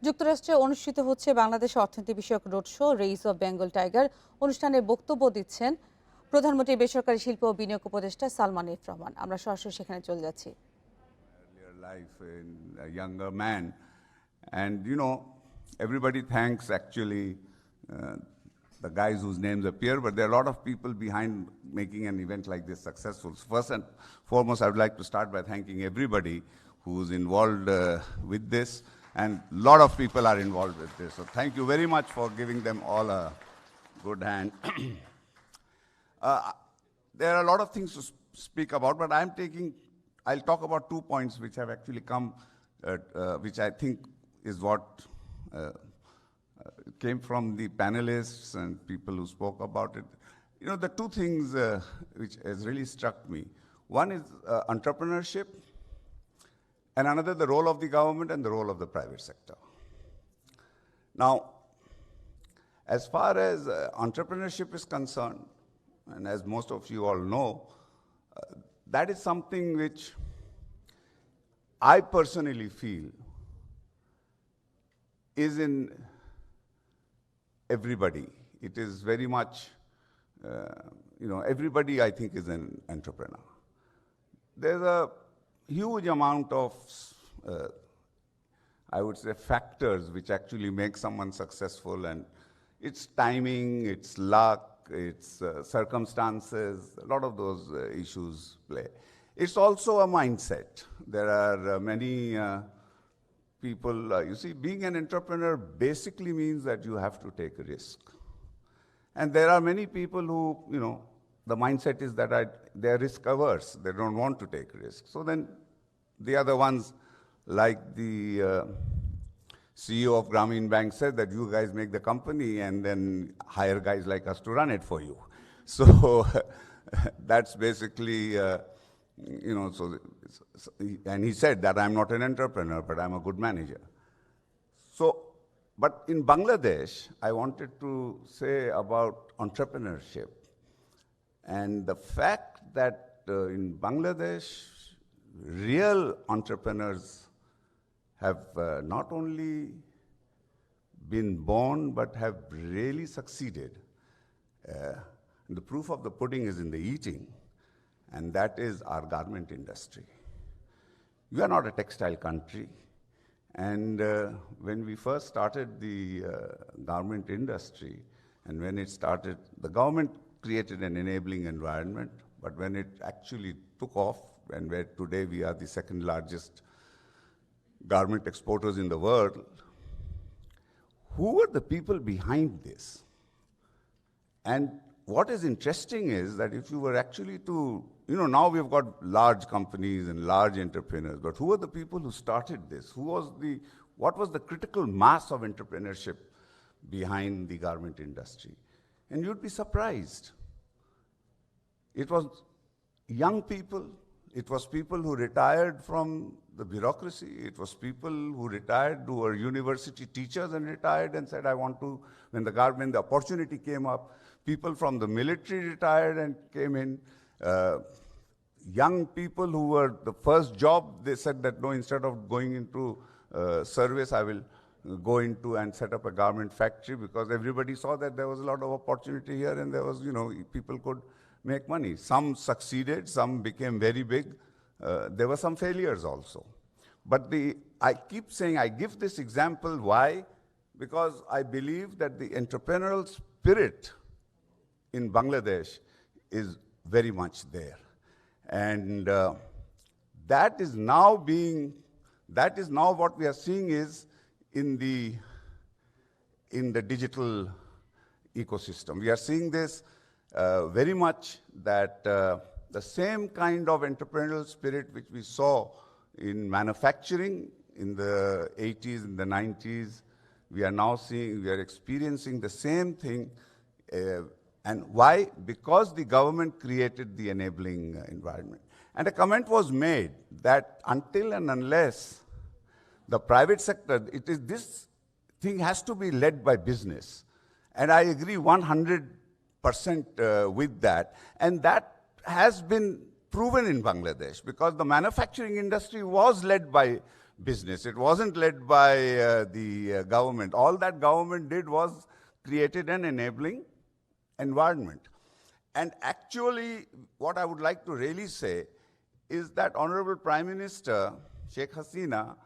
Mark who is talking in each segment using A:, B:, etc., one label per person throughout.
A: যুক্তরাষ্ট্রে অনুষ্ঠিত হচ্ছে বাংলাদেশ অর্থনীতি বিষয়ক road show rise of Bengal tiger অনুষ্ঠানে বক্তব্য দিচ্ছেন প্রধানমন্ত্রী বেসরকারি শিল্প ও বিনিয়োগ উপদেষ্টা সালমান এফ রহমান। আমরা সরাসরি সেখানে চলে যাচ্ছি।
B: Earlier life in a younger man, and everybody thanks actually the guys whose names appear, but there are a lot of people behind making an event like this successful. So first and foremost, I would like to start by thanking everybody who's involved with this, and a lot of people are involved with this. So thank you very much for giving them all a good hand. There are a lot of things to speak about, but I'll talk about 2 points which have actually come, which I think is what came from the panelists and people who spoke about it. The two things which has really struck me. One is entrepreneurship, and another the role of the government and the role of the private sector. Now, as far as entrepreneurship is concerned, and as most of you all know, that is something which I personally feel is in everybody. It is very much, everybody I think is an entrepreneur. There's a huge amount of, I would say, factors which actually make someone successful, and it's timing, it's luck, it's circumstances, a lot of those issues play. It's also a mindset. There are many people, you see, being an entrepreneur basically means that you have to take a risk. And there are many people who, the mindset is that they're risk averse. They don't want to take risk. So then the other ones, like the CEO of Grameen Bank said, that you guys make the company and then hire guys like us to run it for you. So that's basically, and he said that I'm not an entrepreneur, but I'm a good manager. So, but in Bangladesh, I wanted to say about entrepreneurship and the fact that in Bangladesh, real entrepreneurs have not only been born, but have really succeeded. The proof of the pudding is in the eating, and that is our garment industry. We are not a textile country, and when we first started the garment industry, and when it started, the government created an enabling environment, but when it actually took off, and where today we are the second largest garment exporters in the world, who were the people behind this? And what is interesting is that if you were actually to, now we've got large companies and large entrepreneurs, but who were the people who started this? What was the critical mass of entrepreneurship behind the garment industry? And you'd be surprised. It was young people. It was people who retired from the bureaucracy. It was people who retired, who were university teachers and retired and said, I want to, when the opportunity came up, people from the military retired and came in. Young people who were the first job, they said that, no, instead of going into service, I will go into and set up a garment factory, because everybody saw that there was a lot of opportunity here, and there was, people could make money. Some succeeded, some became very big. There were some failures also. But I keep saying, I give this example, why? Because I believe that the entrepreneurial spirit in Bangladesh is very much there. And that is now what we are seeing is in the digital ecosystem. We are seeing this very much, that the same kind of entrepreneurial spirit which we saw in manufacturing in the 80s, in the 90s, we are experiencing the same thing. And why? Because the government created the enabling environment. And a comment was made that until and unless the private sector, this thing has to be led by business. And I agree 100% with that. And that has been proven in Bangladesh, because the manufacturing industry was led by business. It wasn't led by the government. All that government did was created an enabling environment. And actually, what I would like to really say is that Honorable Prime Minister Sheikh Hasina,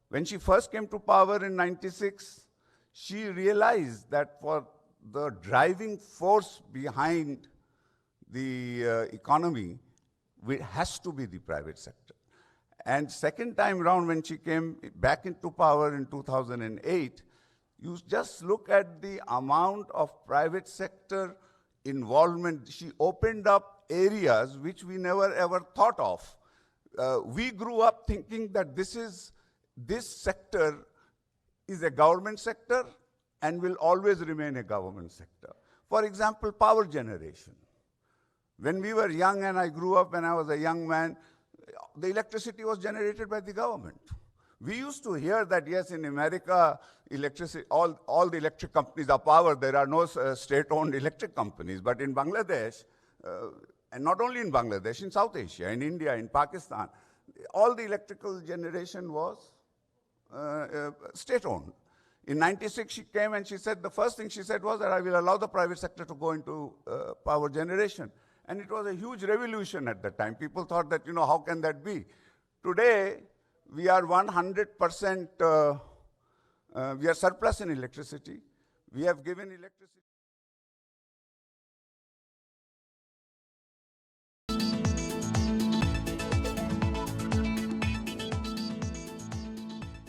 B: when she first came to power in 96, she realized that for the driving force behind the economy has to be the private sector. And second time round, when she came back into power in 2008, you just look at the amount of private sector involvement. She opened up areas which we never ever thought of. We grew up thinking that this sector is a government sector and will always remain a government sector. For example, power generation. When we were young and I grew up when I was a young man, the electricity was generated by the government. We used to hear that, yes, in America, electricity, all the electric companies are power. There are no state-owned electric companies. But in Bangladesh, and not only in Bangladesh, in South Asia, in India, in Pakistan, all the electrical generation was state-owned. In 96, she came and she said, the first thing she said was that I will allow the private sector to go into power generation. And it was a huge revolution at the time. People thought that, how can that be? Today, we are 100%, we are surplus in electricity. We have given electricity.